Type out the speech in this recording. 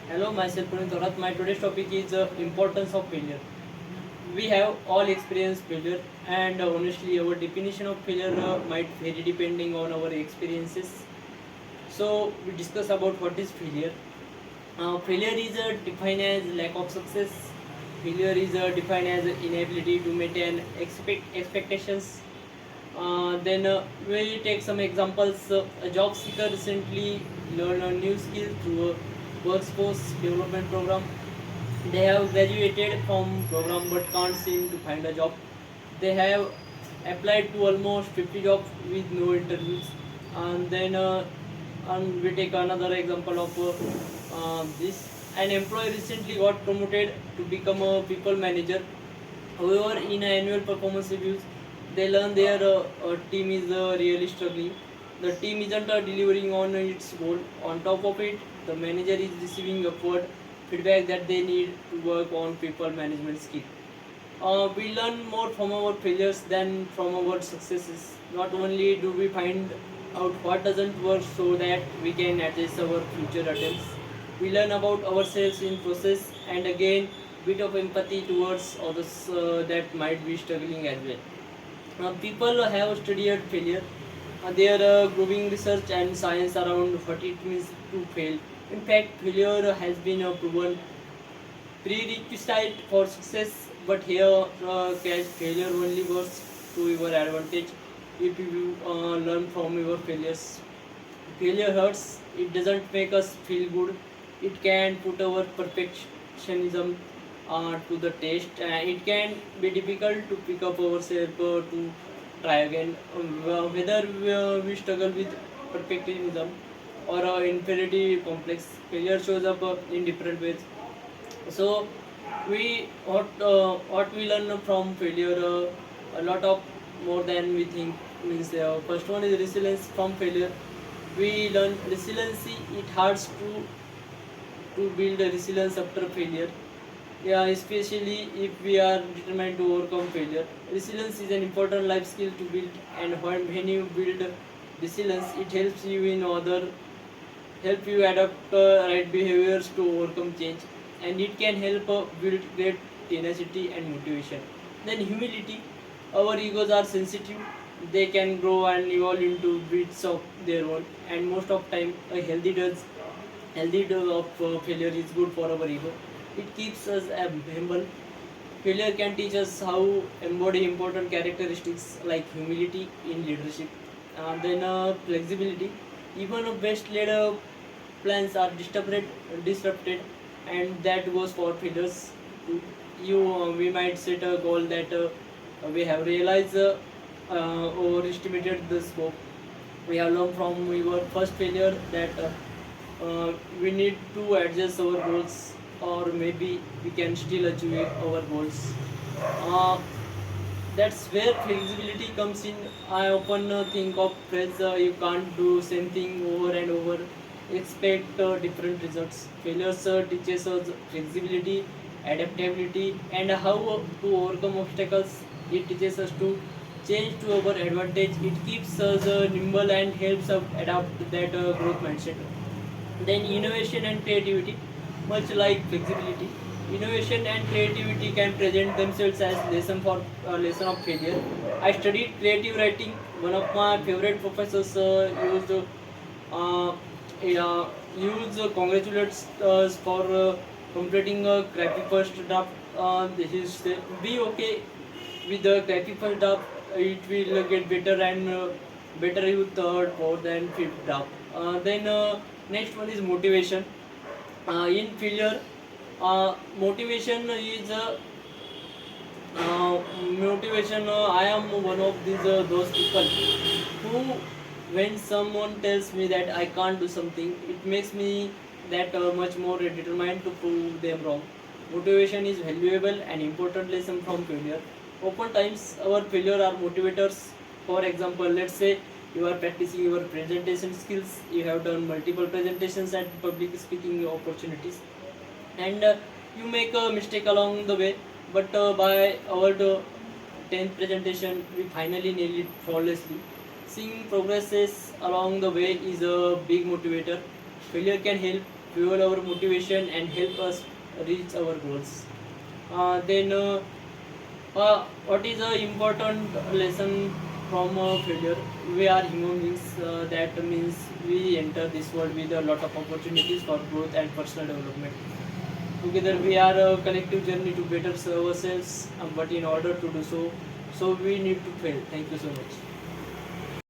Hello, myself Pranit Thorat. My today's topic is importance of failure. We have all experienced failure, and honestly, our definition of failure might vary depending on our experiences. So, we discuss about what is failure. Failure is defined as lack of success. Failure is defined as inability to maintain expectations. Then we'll take some examples. A job seeker recently learned a new skill through a workforce development program. They have graduated from program but can't seem to find a job. They have applied to almost 50 jobs with no interviews. And then we take another example of this. An employee recently got promoted to become a people manager. However, in annual performance reviews, they learn their team is really struggling. The team isn't delivering on its goal. On top of it, the manager is receiving upward feedback that they need to work on people management skill. We learn more from our failures than from our successes. Not only do we find out what doesn't work so that we can adjust our future attempts, we learn about ourselves in process and again bit of empathy towards others that might be struggling as well. People have studied failure. There are growing research and science around what it means to fail. In fact, failure has been proven prerequisite for success, but here cash failure only works to your advantage if you learn from your failures. Failure hurts, it doesn't make us feel good, it can put our perfectionism to the test, it can be difficult to pick up ourselves to try again. Whether we struggle with perfectionism or inferiority complex, failure shows up in different ways. So what we learn from failure a lot of more than we think. Means first one is resilience from failure. We learn resiliency. It hurts to build a resilience after failure. Yeah, especially if we are determined to overcome failure. Resilience is an important life skill to build, and when you build resilience, it help you adapt right behaviors to overcome change, and it can help build great tenacity and motivation. Then humility. Our egos are sensitive. They can grow and evolve into bits of their own, and most of time a healthy dose of failure is good for our ego. It keeps us humble. Failure can teach us how embody important characteristics like humility in leadership. Then flexibility. Even best laid plans are disrupted, and that goes for failures too. We might set a goal that we have realized overestimated the scope. We have learned from your first failure that we need to adjust our goals, or maybe we can still achieve our goals. Uh, that's where flexibility comes in. I often think of phrase you can't do same thing over and over. Expect different results. Failures teaches us flexibility, adaptability, and how to overcome obstacles. It teaches us to change to our advantage. It keeps us nimble and helps us adapt that growth mindset. Then innovation and creativity, much like flexibility, innovation and creativity can present themselves as lesson of failure. I studied creative writing. One of my favorite professors uh, used congratulates us for completing a crappy first draft. This is be okay with the crappy first draft. It will get better and better you third, fourth, and fifth draft. Then next one is motivation. In failure, motivation is motivation. I am one of those people who, when someone tells me that I can't do something, it makes me that much more determined to prove them wrong. Motivation is valuable and important lesson from failure. Oftentimes our failure are motivators. For example, let's say you are practicing your presentation skills. You have done multiple presentations and public speaking opportunities, and you make a mistake along the way, but by our 10th presentation we finally nail it flawlessly. Seeing progresses along the way is a big motivator. Failure can help fuel our motivation and help us reach our goals. What is an important lesson from failure? We are human beings. That means we enter this world with a lot of opportunities for growth and personal development. Together, we are a collective journey to better serve ourselves. But in order to do so, we need to fail. Thank you so much.